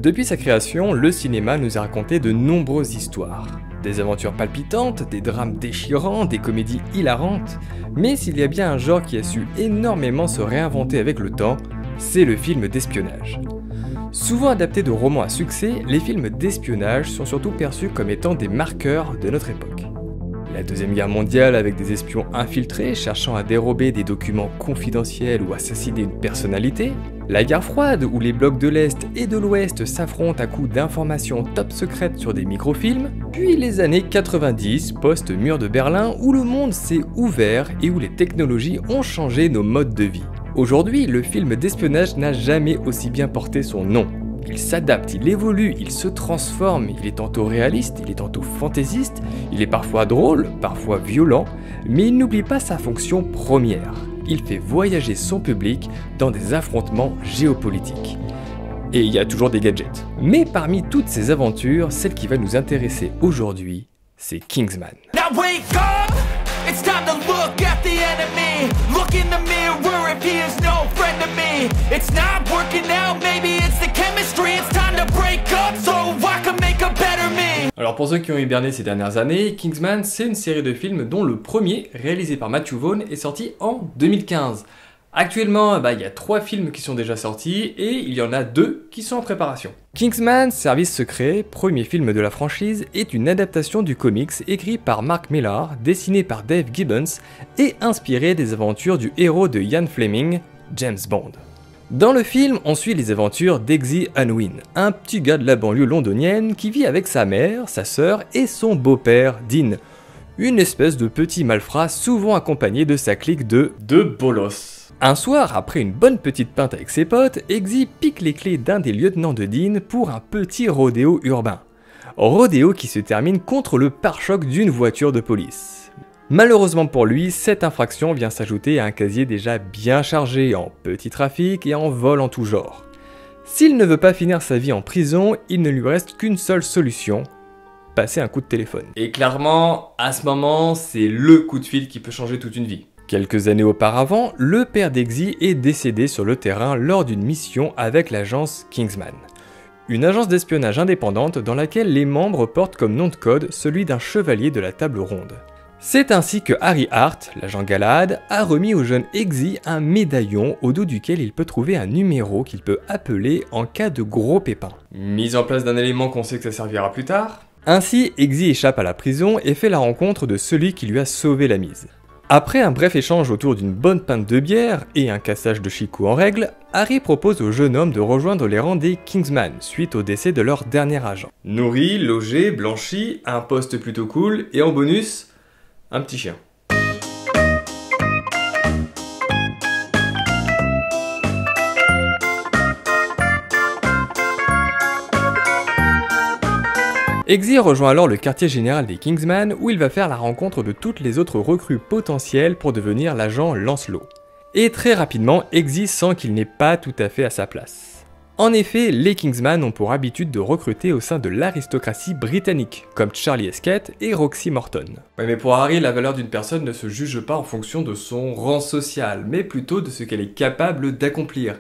Depuis sa création, le cinéma nous a raconté de nombreuses histoires. Des aventures palpitantes, des drames déchirants, des comédies hilarantes. Mais s'il y a bien un genre qui a su énormément se réinventer avec le temps, c'est le film d'espionnage. Souvent adaptés de romans à succès, les films d'espionnage sont surtout perçus comme étant des marqueurs de notre époque. La Deuxième Guerre mondiale avec des espions infiltrés cherchant à dérober des documents confidentiels ou assassiner une personnalité, la guerre froide où les blocs de l'Est et de l'Ouest s'affrontent à coups d'informations top secrètes sur des microfilms, puis les années 90 post-mur de Berlin où le monde s'est ouvert et où les technologies ont changé nos modes de vie. Aujourd'hui, le film d'espionnage n'a jamais aussi bien porté son nom. Il s'adapte, il évolue, il se transforme, il est tantôt réaliste, il est tantôt fantaisiste, il est parfois drôle, parfois violent, mais il n'oublie pas sa fonction première. Il fait voyager son public dans des affrontements géopolitiques. Et il y a toujours des gadgets. Mais parmi toutes ces aventures, celle qui va nous intéresser aujourd'hui, c'est Kingsman. Now wake up! It's time to look at the enemy. Look in the mirror if he is no friend to me. It's not working out, maybe it's the chemistry. It's time to break up so I can make a better me. Alors pour ceux qui ont hiberné ces dernières années, Kingsman c'est une série de films dont le premier, réalisé par Matthew Vaughn, est sorti en 2015. Actuellement, il y a 3 films qui sont déjà sortis et il y en a 2 qui sont en préparation. Kingsman, Service secret, premier film de la franchise, est une adaptation du comics écrit par Mark Millar, dessiné par Dave Gibbons et inspiré des aventures du héros de Ian Fleming, James Bond. Dans le film, on suit les aventures d'Eggsy Unwin, un petit gars de la banlieue londonienne qui vit avec sa mère, sa sœur et son beau-père, Dean. Une espèce de petit malfrat souvent accompagné de sa clique de bolos. Un soir, après une bonne petite pinte avec ses potes, Eggsy pique les clés d'un des lieutenants de Dean pour un petit rodéo urbain. Rodéo qui se termine contre le pare-choc d'une voiture de police. Malheureusement pour lui, cette infraction vient s'ajouter à un casier déjà bien chargé en petit trafic et en vol en tout genre. S'il ne veut pas finir sa vie en prison, il ne lui reste qu'une seule solution, passer un coup de téléphone. Et clairement, à ce moment, c'est le coup de fil qui peut changer toute une vie. Quelques années auparavant, le père d'Eggsy est décédé sur le terrain lors d'une mission avec l'agence Kingsman. Une agence d'espionnage indépendante dans laquelle les membres portent comme nom de code celui d'un chevalier de la table ronde. C'est ainsi que Harry Hart, l'agent Galahad, a remis au jeune Eggsy un médaillon au dos duquel il peut trouver un numéro qu'il peut appeler en cas de gros pépins. Mise en place d'un élément qu'on sait que ça servira plus tard. Ainsi, Eggsy échappe à la prison et fait la rencontre de celui qui lui a sauvé la mise. Après un bref échange autour d'une bonne pinte de bière et un cassage de chicot en règle, Harry propose au jeune homme de rejoindre les rangs des Kingsman suite au décès de leur dernier agent. Nourri, logé, blanchi, un poste plutôt cool et en bonus, un petit chien. Eggsy rejoint alors le quartier général des Kingsman où il va faire la rencontre de toutes les autres recrues potentielles pour devenir l'agent Lancelot. Et très rapidement, Eggsy sent qu'il n'est pas tout à fait à sa place. En effet, les Kingsman ont pour habitude de recruter au sein de l'aristocratie britannique, comme Charlie Hesketh et Roxy Morton. Ouais, mais pour Harry, la valeur d'une personne ne se juge pas en fonction de son rang social, mais plutôt de ce qu'elle est capable d'accomplir.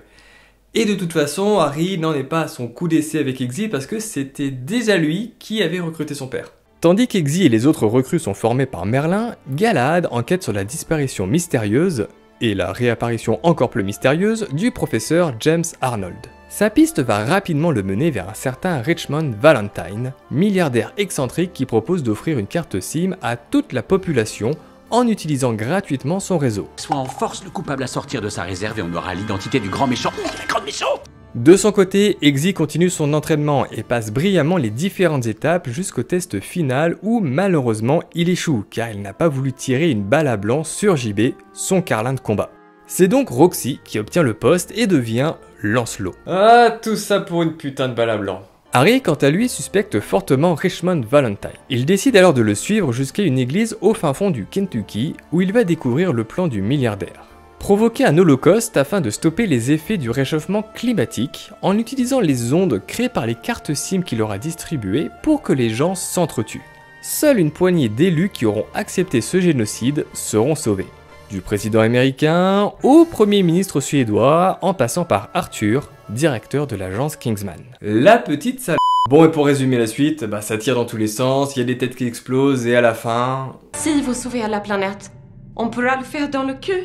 Et de toute façon, Harry n'en est pas à son coup d'essai avec Eggsy parce que c'était déjà lui qui avait recruté son père. Tandis qu'Eggsy et les autres recrues sont formés par Merlin, Galahad enquête sur la disparition mystérieuse, et la réapparition encore plus mystérieuse, du professeur James Arnold. Sa piste va rapidement le mener vers un certain Richmond Valentine, milliardaire excentrique qui propose d'offrir une carte SIM à toute la population en utilisant gratuitement son réseau. Soit on force le coupable à sortir de sa réserve et on aura l'identité du grand méchant. Le grand méchant! De son côté, Eggsy continue son entraînement et passe brillamment les différentes étapes jusqu'au test final où malheureusement il échoue car il n'a pas voulu tirer une balle à blanc sur JB, son carlin de combat. C'est donc Roxy qui obtient le poste et devient Lancelot. Ah, tout ça pour une putain de balle à blanc. Harry, quant à lui, suspecte fortement Richmond Valentine. Il décide alors de le suivre jusqu'à une église au fin fond du Kentucky, où il va découvrir le plan du milliardaire. Provoquer un holocauste afin de stopper les effets du réchauffement climatique, en utilisant les ondes créées par les cartes SIM qu'il aura distribuées pour que les gens s'entretuent. Seule une poignée d'élus qui auront accepté ce génocide seront sauvés. du président américain au premier ministre suédois, en passant par Arthur, directeur de l'agence Kingsman. La petite sale... Bon, et pour résumer la suite, bah ça tire dans tous les sens, il y a des têtes qui explosent, et à la fin... Si vous sauvez la planète, on pourra le faire dans le cul.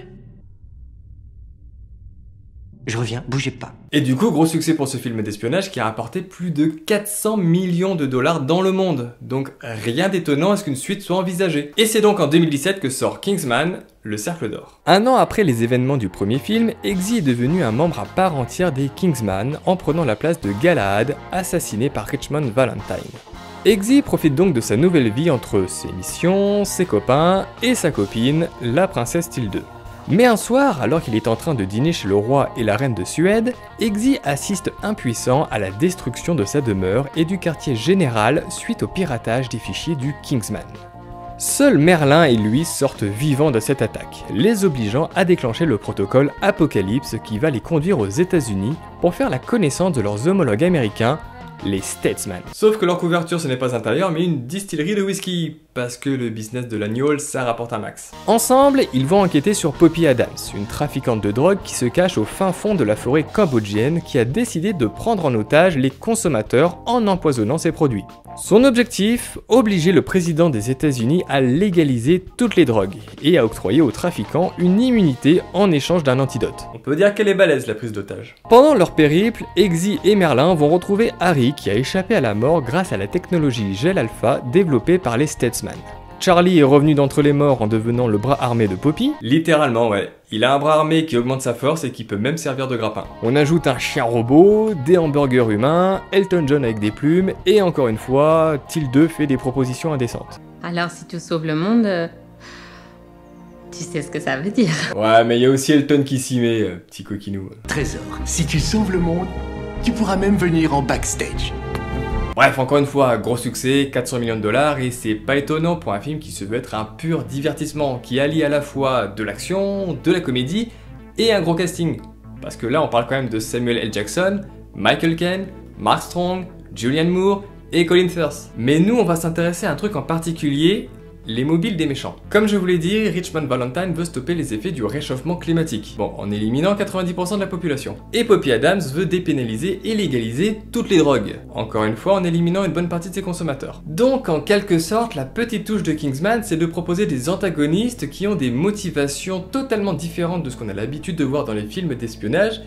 Je reviens, bougez pas. Et du coup, gros succès pour ce film d'espionnage qui a rapporté plus de 400 millions de dollars dans le monde. Donc rien d'étonnant à ce qu'une suite soit envisagée. Et c'est donc en 2017 que sort Kingsman, le Cercle d'Or. Un an après les événements du premier film, Eggsy est devenu un membre à part entière des Kingsman en prenant la place de Galahad, assassiné par Richmond Valentine. Eggsy profite donc de sa nouvelle vie entre ses missions, ses copains et sa copine, la princesse Tilde. Mais un soir, alors qu'il est en train de dîner chez le roi et la reine de Suède, Eggsy assiste impuissant à la destruction de sa demeure et du quartier général suite au piratage des fichiers du Kingsman. Seuls Merlin et lui sortent vivants de cette attaque, les obligeant à déclencher le protocole Apocalypse qui va les conduire aux États-Unis pour faire la connaissance de leurs homologues américains, les Statesman. Sauf que leur couverture ce n'est pas un tailleur mais une distillerie de whisky, parce que le business de l'agneau ça rapporte un max. Ensemble, ils vont enquêter sur Poppy Adams, une trafiquante de drogue qui se cache au fin fond de la forêt cambodgienne qui a décidé de prendre en otage les consommateurs en empoisonnant ses produits. Son objectif, obliger le président des États-Unis à légaliser toutes les drogues et à octroyer aux trafiquants une immunité en échange d'un antidote. On peut dire qu'elle est balèze la prise d'otage. Pendant leur périple, Eggsy et Merlin vont retrouver Harry qui a échappé à la mort grâce à la technologie Gel Alpha développée par les Statesman. Charlie est revenu d'entre les morts en devenant le bras armé de Poppy. Littéralement, ouais. Il a un bras armé qui augmente sa force et qui peut même servir de grappin. On ajoute un chien robot, des hamburgers humains, Elton John avec des plumes, et encore une fois, Tilde fait des propositions indécentes. Alors si tu sauves le monde, tu sais ce que ça veut dire. Ouais, mais il y a aussi Elton qui s'y met, petit coquinou. Trésor, si tu sauves le monde, tu pourras même venir en backstage. Bref, encore une fois, gros succès, 400 millions de dollars, et c'est pas étonnant pour un film qui se veut être un pur divertissement, qui allie à la fois de l'action, de la comédie, et un gros casting. Parce que là, on parle quand même de Samuel L. Jackson, Michael Caine, Mark Strong, Julianne Moore et Colin Firth. Mais nous, on va s'intéresser à un truc en particulier, les mobiles des méchants. Comme je vous l'ai dit, Richmond Valentine veut stopper les effets du réchauffement climatique, bon, en éliminant 90% de la population. Et Poppy Adams veut dépénaliser et légaliser toutes les drogues, encore une fois en éliminant une bonne partie de ses consommateurs. Donc en quelque sorte, la petite touche de Kingsman, c'est de proposer des antagonistes qui ont des motivations totalement différentes de ce qu'on a l'habitude de voir dans les films d'espionnage,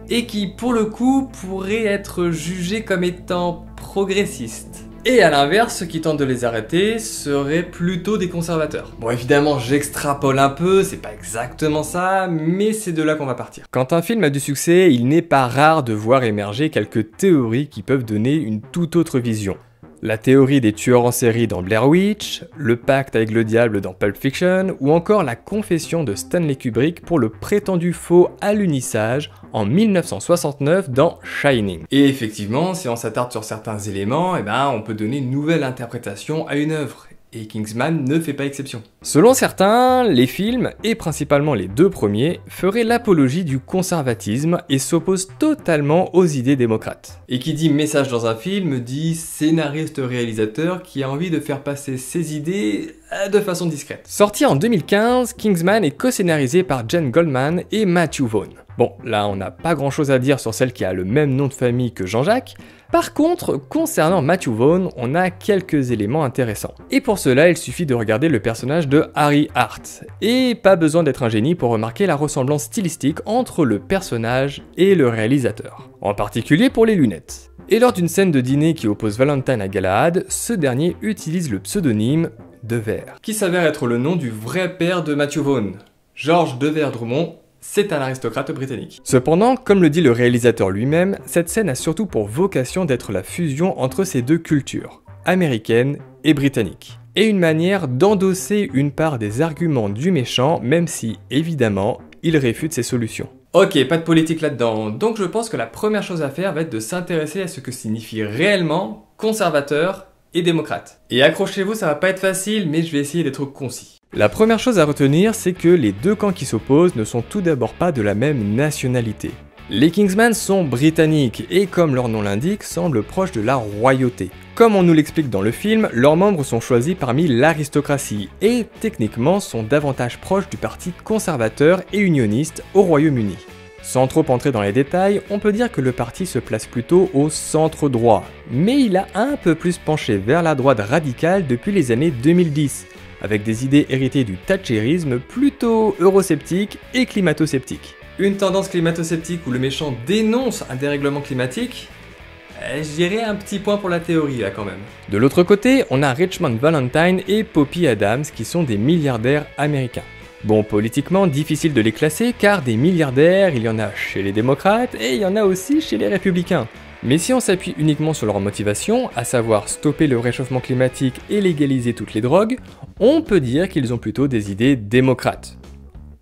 et qui pour le coup pourraient être jugés comme étant progressistes. Et à l'inverse, ceux qui tentent de les arrêter seraient plutôt des conservateurs. Bon, évidemment, j'extrapole un peu, c'est pas exactement ça, mais c'est de là qu'on va partir. Quand un film a du succès, il n'est pas rare de voir émerger quelques théories qui peuvent donner une toute autre vision. La théorie des tueurs en série dans Blair Witch, le pacte avec le diable dans Pulp Fiction, ou encore la confession de Stanley Kubrick pour le prétendu faux alunissage en 1969 dans Shining. Et effectivement, si on s'attarde sur certains éléments, on peut donner une nouvelle interprétation à une œuvre. Et Kingsman ne fait pas exception. Selon certains, les films, et principalement les deux premiers, feraient l'apologie du conservatisme et s'opposent totalement aux idées démocrates. Et qui dit message dans un film dit scénariste-réalisateur qui a envie de faire passer ses idées de façon discrète. Sorti en 2015, Kingsman est co-scénarisé par Jen Goldman et Matthew Vaughn. Bon, là on n'a pas grand chose à dire sur celle qui a le même nom de famille que Jean-Jacques. Par contre, concernant Matthew Vaughn, on a quelques éléments intéressants. Et pour cela, il suffit de regarder le personnage de Harry Hart. Et pas besoin d'être un génie pour remarquer la ressemblance stylistique entre le personnage et le réalisateur. En particulier pour les lunettes. Et lors d'une scène de dîner qui oppose Valentine à Galahad, ce dernier utilise le pseudonyme Devers, qui s'avère être le nom du vrai père de Matthew Vaughn, George Devers Drummond. C'est un aristocrate britannique. Cependant, comme le dit le réalisateur lui-même, cette scène a surtout pour vocation d'être la fusion entre ces deux cultures, américaine et britannique, et une manière d'endosser une part des arguments du méchant, même si, évidemment, il réfute ses solutions. Ok, pas de politique là-dedans, donc je pense que la première chose à faire va être de s'intéresser à ce que signifie réellement conservateur et démocrate. Et accrochez-vous, ça va pas être facile, mais je vais essayer d'être concis. La première chose à retenir, c'est que les deux camps qui s'opposent ne sont tout d'abord pas de la même nationalité. Les Kingsman sont britanniques et comme leur nom l'indique, semblent proches de la royauté. Comme on nous l'explique dans le film, leurs membres sont choisis parmi l'aristocratie et techniquement sont davantage proches du parti conservateur et unioniste au Royaume-Uni. Sans trop entrer dans les détails, on peut dire que le parti se place plutôt au centre droit, mais il a un peu plus penché vers la droite radicale depuis les années 2010, avec des idées héritées du thatchérisme plutôt eurosceptiques et climato-sceptiques. Une tendance climato-sceptique où le méchant dénonce un dérèglement climatique, je dirais un petit point pour la théorie là quand même. De l'autre côté, on a Richmond Valentine et Poppy Adams qui sont des milliardaires américains. Bon, politiquement, difficile de les classer car des milliardaires, il y en a chez les démocrates et il y en a aussi chez les républicains. Mais si on s'appuie uniquement sur leur motivation, à savoir stopper le réchauffement climatique et légaliser toutes les drogues, on peut dire qu'ils ont plutôt des idées démocrates.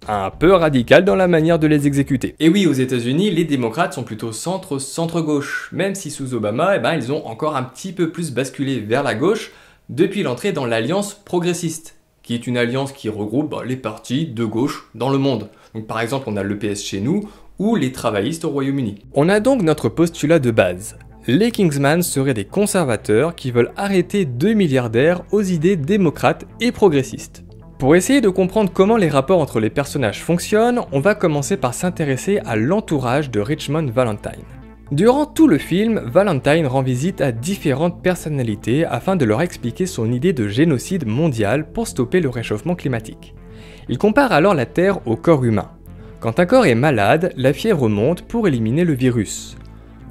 Un peu radical dans la manière de les exécuter. Et oui, aux États-Unis, les démocrates sont plutôt centre-centre-gauche, même si sous Obama, ils ont encore un petit peu plus basculé vers la gauche depuis l'entrée dans l'Alliance progressiste, qui est une alliance qui regroupe les partis de gauche dans le monde. Donc par exemple, on a l'EPS chez nous, ou les travaillistes au Royaume-Uni. On a donc notre postulat de base. Les Kingsman seraient des conservateurs qui veulent arrêter 2 milliardaires aux idées démocrates et progressistes. Pour essayer de comprendre comment les rapports entre les personnages fonctionnent, on va commencer par s'intéresser à l'entourage de Richmond Valentine. Durant tout le film, Valentine rend visite à différentes personnalités afin de leur expliquer son idée de génocide mondial pour stopper le réchauffement climatique. Il compare alors la Terre au corps humain. Quand un corps est malade, la fièvre monte pour éliminer le virus.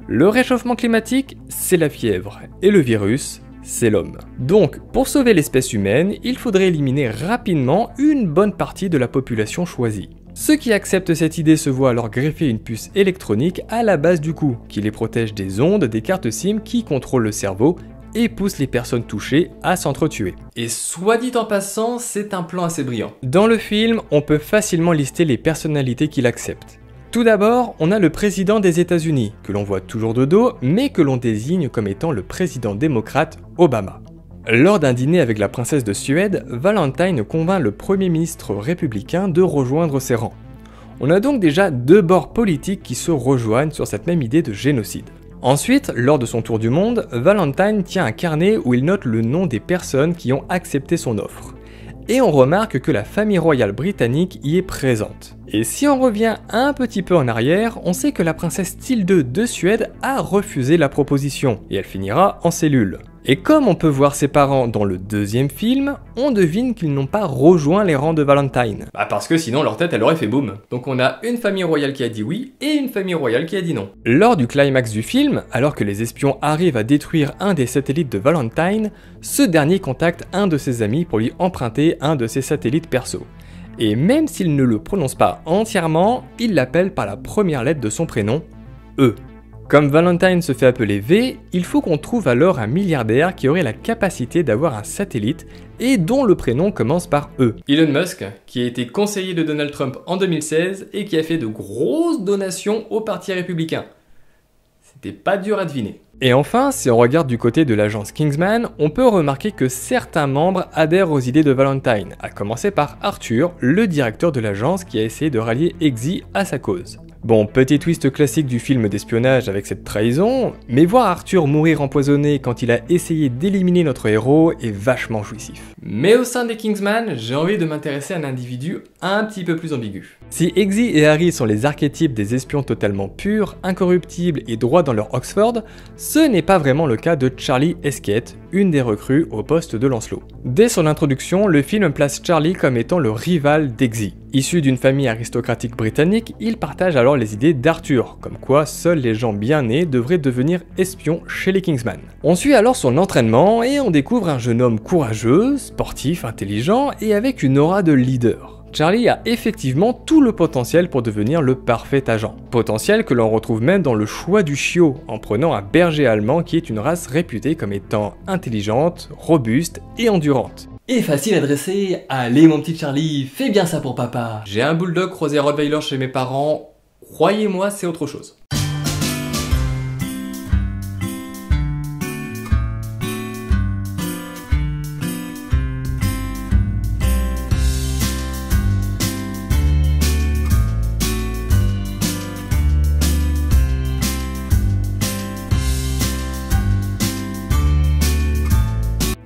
Le réchauffement climatique, c'est la fièvre, et le virus, c'est l'homme. Donc, pour sauver l'espèce humaine, il faudrait éliminer rapidement une bonne partie de la population choisie. Ceux qui acceptent cette idée se voient alors greffer une puce électronique à la base du cou, qui les protège des ondes des cartes SIM qui contrôlent le cerveau et poussent les personnes touchées à s'entretuer. Et soit dit en passant, c'est un plan assez brillant. Dans le film, on peut facilement lister les personnalités qui l'acceptent. Tout d'abord, on a le président des États-Unis, que l'on voit toujours de dos, mais que l'on désigne comme étant le président démocrate Obama. Lors d'un dîner avec la princesse de Suède, Valentine convainc le premier ministre républicain de rejoindre ses rangs. On a donc déjà deux bords politiques qui se rejoignent sur cette même idée de génocide. Ensuite, lors de son tour du monde, Valentine tient un carnet où il note le nom des personnes qui ont accepté son offre. Et on remarque que la famille royale britannique y est présente. Et si on revient un petit peu en arrière, on sait que la princesse Tilde de Suède a refusé la proposition, et elle finira en cellule. Et comme on peut voir ses parents dans le deuxième film, on devine qu'ils n'ont pas rejoint les rangs de Valentine. Parce que sinon leur tête elle aurait fait boum. Donc on a une famille royale qui a dit oui, et une famille royale qui a dit non. Lors du climax du film, alors que les espions arrivent à détruire un des satellites de Valentine, ce dernier contacte un de ses amis pour lui emprunter un de ses satellites perso. Et même s'il ne le prononce pas entièrement, il l'appelle par la première lettre de son prénom, E. Comme Valentine se fait appeler V, il faut qu'on trouve alors un milliardaire qui aurait la capacité d'avoir un satellite et dont le prénom commence par E. Elon Musk, qui a été conseiller de Donald Trump en 2016 et qui a fait de grosses donations au parti républicain. C'était pas dur à deviner. Et enfin, si on regarde du côté de l'agence Kingsman, on peut remarquer que certains membres adhèrent aux idées de Valentine, à commencer par Arthur, le directeur de l'agence qui a essayé de rallier Eggsy à sa cause. Bon, petit twist classique du film d'espionnage avec cette trahison, mais voir Arthur mourir empoisonné quand il a essayé d'éliminer notre héros est vachement jouissif. Mais au sein des Kingsman, j'ai envie de m'intéresser à un individu un petit peu plus ambigu. Si Eggsy et Harry sont les archétypes des espions totalement purs, incorruptibles et droits dans leur Oxford, ce n'est pas vraiment le cas de Charlie Hesketh, une des recrues au poste de Lancelot. Dès son introduction, le film place Charlie comme étant le rival d'Eggsy. Issu d'une famille aristocratique britannique, il partage alors les idées d'Arthur, comme quoi seuls les gens bien nés devraient devenir espions chez les Kingsman. On suit alors son entraînement et on découvre un jeune homme courageux, sportif, intelligent et avec une aura de leader. Charlie a effectivement tout le potentiel pour devenir le parfait agent. Potentiel que l'on retrouve même dans le choix du chiot, en prenant un berger allemand qui est une race réputée comme étant intelligente, robuste et endurante. Et facile à dresser, allez mon petit Charlie, fais bien ça pour papa. J'ai un bulldog croisé Rottweiler chez mes parents, croyez-moi c'est autre chose.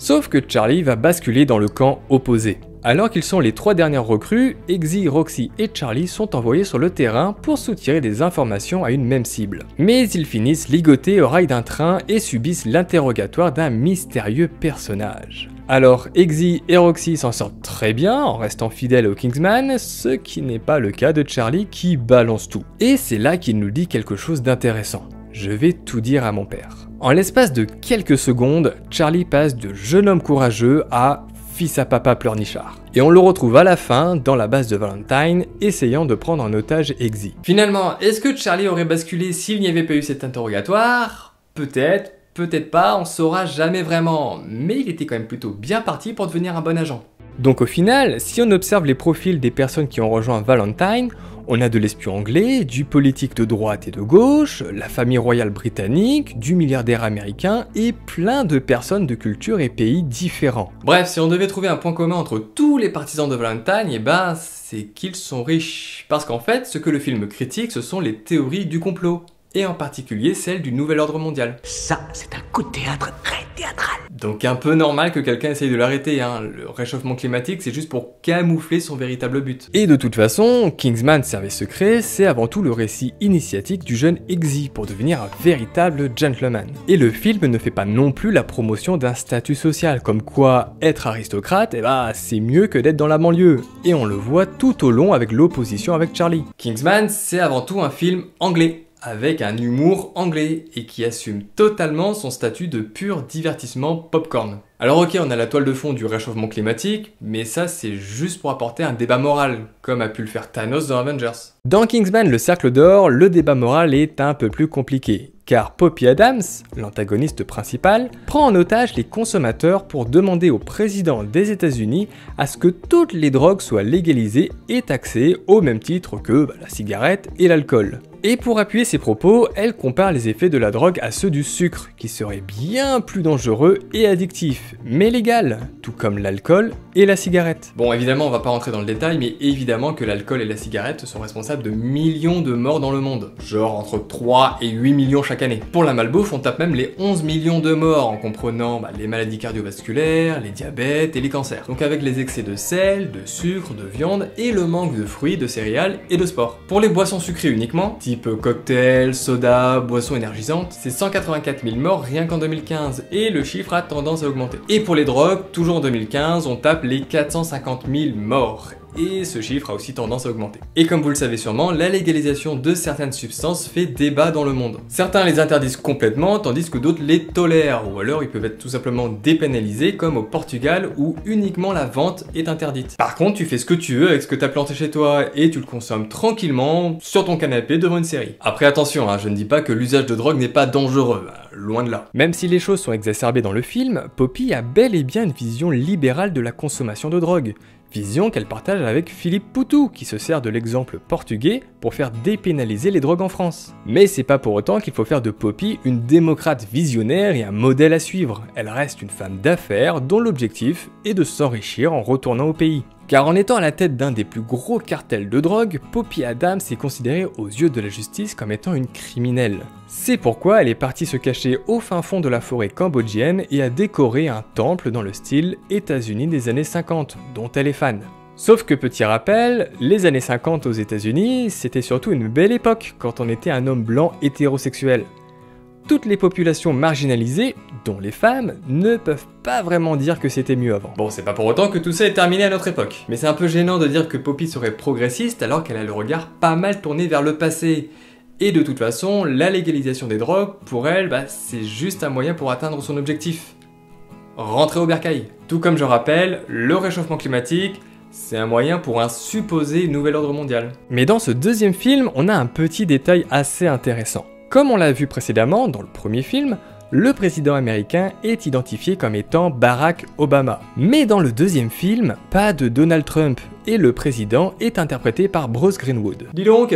Sauf que Charlie va basculer dans le camp opposé. Alors qu'ils sont les 3 dernières recrues, Eggsy, Roxy et Charlie sont envoyés sur le terrain pour soutirer des informations à une même cible. Mais ils finissent ligotés au rail d'un train et subissent l'interrogatoire d'un mystérieux personnage. Alors Eggsy et Roxy s'en sortent très bien en restant fidèles au Kingsman, ce qui n'est pas le cas de Charlie qui balance tout. Et c'est là qu'il nous dit quelque chose d'intéressant. Je vais tout dire à mon père. En l'espace de quelques secondes, Charlie passe de jeune homme courageux à fils à papa pleurnichard. Et on le retrouve à la fin dans la base de Valentine, essayant de prendre en otage Eggsy. Finalement, est-ce que Charlie aurait basculé s'il n'y avait pas eu cet interrogatoire? Peut-être, peut-être pas, on saura jamais vraiment, mais il était quand même plutôt bien parti pour devenir un bon agent. Donc au final, si on observe les profils des personnes qui ont rejoint Valentine, on a de l'espion anglais, du politique de droite et de gauche, la famille royale britannique, du milliardaire américain et plein de personnes de cultures et pays différents. Bref, si on devait trouver un point commun entre tous les partisans de Valentine, et ben c'est qu'ils sont riches. Parce qu'en fait, ce que le film critique, ce sont les théories du complot. Et en particulier celle du nouvel ordre mondial. Ça, c'est un coup de théâtre très théâtral. Donc un peu normal que quelqu'un essaye de l'arrêter, hein. Le réchauffement climatique, c'est juste pour camoufler son véritable but. Et de toute façon, Kingsman Service Secret, c'est avant tout le récit initiatique du jeune Eggsy pour devenir un véritable gentleman. Et le film ne fait pas non plus la promotion d'un statut social, comme quoi être aristocrate, c'est mieux que d'être dans la banlieue. Et on le voit tout au long avec l'opposition avec Charlie. Kingsman, c'est avant tout un film anglais, avec un humour anglais et qui assume totalement son statut de pur divertissement popcorn. Alors ok, on a la toile de fond du réchauffement climatique, mais ça c'est juste pour apporter un débat moral, comme a pu le faire Thanos dans Avengers. Dans Kingsman le Cercle d'Or, le débat moral est un peu plus compliqué, car Poppy Adams, l'antagoniste principal, prend en otage les consommateurs pour demander au président des États-Unis à ce que toutes les drogues soient légalisées et taxées au même titre que la cigarette et l'alcool. Et pour appuyer ses propos, elle compare les effets de la drogue à ceux du sucre, qui seraient bien plus dangereux et addictifs, mais légal, tout comme l'alcool et la cigarette. Bon, évidemment, on va pas rentrer dans le détail, mais évidemment que l'alcool et la cigarette sont responsables de millions de morts dans le monde, genre entre 3 et 8 millions chaque année. Pour la malbouffe, on tape même les 11 millions de morts, en comprenant les maladies cardiovasculaires, les diabètes et les cancers. Donc avec les excès de sel, de sucre, de viande et le manque de fruits, de céréales et de sport. Pour les boissons sucrées uniquement, type cocktail, soda, boissons énergisantes, c'est 184 000 morts rien qu'en 2015, et le chiffre a tendance à augmenter. Et pour les drogues, toujours en 2015, on tape les 450 000 morts. Et ce chiffre a aussi tendance à augmenter. Et comme vous le savez sûrement, la légalisation de certaines substances fait débat dans le monde. Certains les interdisent complètement, tandis que d'autres les tolèrent, ou alors ils peuvent être tout simplement dépénalisés, comme au Portugal où uniquement la vente est interdite. Par contre, tu fais ce que tu veux avec ce que t'as planté chez toi, et tu le consommes tranquillement, sur ton canapé devant une série. Après attention, je ne dis pas que l'usage de drogue n'est pas dangereux, loin de là. Même si les choses sont exacerbées dans le film, Poppy a bel et bien une vision libérale de la consommation de drogue. Vision qu'elle partage avec Philippe Poutou, qui se sert de l'exemple portugais pour faire dépénaliser les drogues en France. Mais c'est pas pour autant qu'il faut faire de Poppy une démocrate visionnaire et un modèle à suivre. Elle reste une femme d'affaires dont l'objectif est de s'enrichir en retournant au pays. Car en étant à la tête d'un des plus gros cartels de drogue, Poppy Adams est considérée aux yeux de la justice comme étant une criminelle. C'est pourquoi elle est partie se cacher au fin fond de la forêt cambodgienne et a décoré un temple dans le style États-Unis des années 50, dont elle est fan. Sauf que petit rappel, les années 50 aux États-Unis, c'était surtout une belle époque quand on était un homme blanc hétérosexuel. Toutes les populations marginalisées, dont les femmes, ne peuvent pas vraiment dire que c'était mieux avant. Bon, c'est pas pour autant que tout ça est terminé à notre époque. Mais c'est un peu gênant de dire que Poppy serait progressiste alors qu'elle a le regard pas mal tourné vers le passé. Et de toute façon, la légalisation des drogues, pour elle, c'est juste un moyen pour atteindre son objectif. Rentrer au bercail. Tout comme je rappelle, le réchauffement climatique, c'est un moyen pour un supposé nouvel ordre mondial. Mais dans ce deuxième film, on a un petit détail assez intéressant. Comme on l'a vu précédemment dans le premier film, le président américain est identifié comme étant Barack Obama. Mais dans le deuxième film, pas de Donald Trump, et le président est interprété par Bruce Greenwood. Dis donc,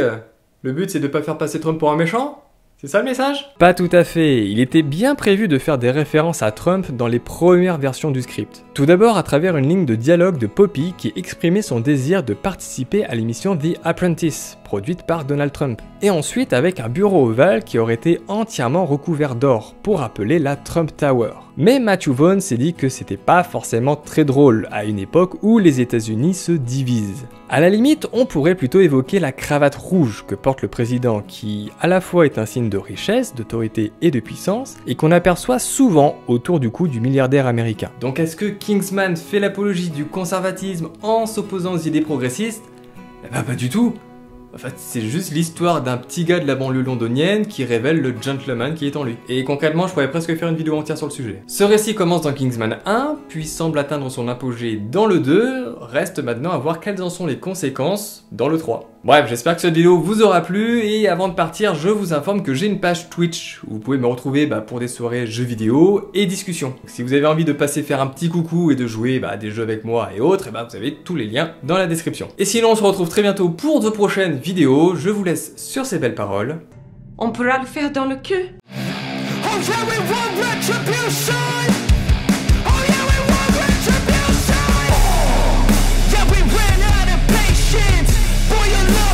le but c'est de pas faire passer Trump pour un méchant ? C'est ça le message ? Pas tout à fait, il était bien prévu de faire des références à Trump dans les premières versions du script. Tout d'abord à travers une ligne de dialogue de Poppy qui exprimait son désir de participer à l'émission The Apprentice, produite par Donald Trump. Et ensuite avec un bureau ovale qui aurait été entièrement recouvert d'or, pour rappeler la Trump Tower. Mais Matthew Vaughn s'est dit que c'était pas forcément très drôle à une époque où les États-Unis se divisent. À la limite, on pourrait plutôt évoquer la cravate rouge que porte le président qui, à la fois est un signe de richesse, d'autorité et de puissance, et qu'on aperçoit souvent autour du cou du milliardaire américain. Donc est-ce que Kingsman fait l'apologie du conservatisme en s'opposant aux idées progressistes? Eh ben pas du tout. En fait, c'est juste l'histoire d'un petit gars de la banlieue londonienne qui révèle le gentleman qui est en lui. Et concrètement, je pourrais presque faire une vidéo entière sur le sujet. Ce récit commence dans Kingsman 1, puis semble atteindre son apogée dans le 2, reste maintenant à voir quelles en sont les conséquences dans le 3. Bref, j'espère que cette vidéo vous aura plu, et avant de partir, je vous informe que j'ai une page Twitch, où vous pouvez me retrouver pour des soirées jeux vidéo et discussions. Si vous avez envie de passer faire un petit coucou et de jouer à des jeux avec moi et autres, vous avez tous les liens dans la description. Et sinon, on se retrouve très bientôt pour de prochaines vidéos, je vous laisse sur ces belles paroles. On pourra le faire dans le cul. Boy, you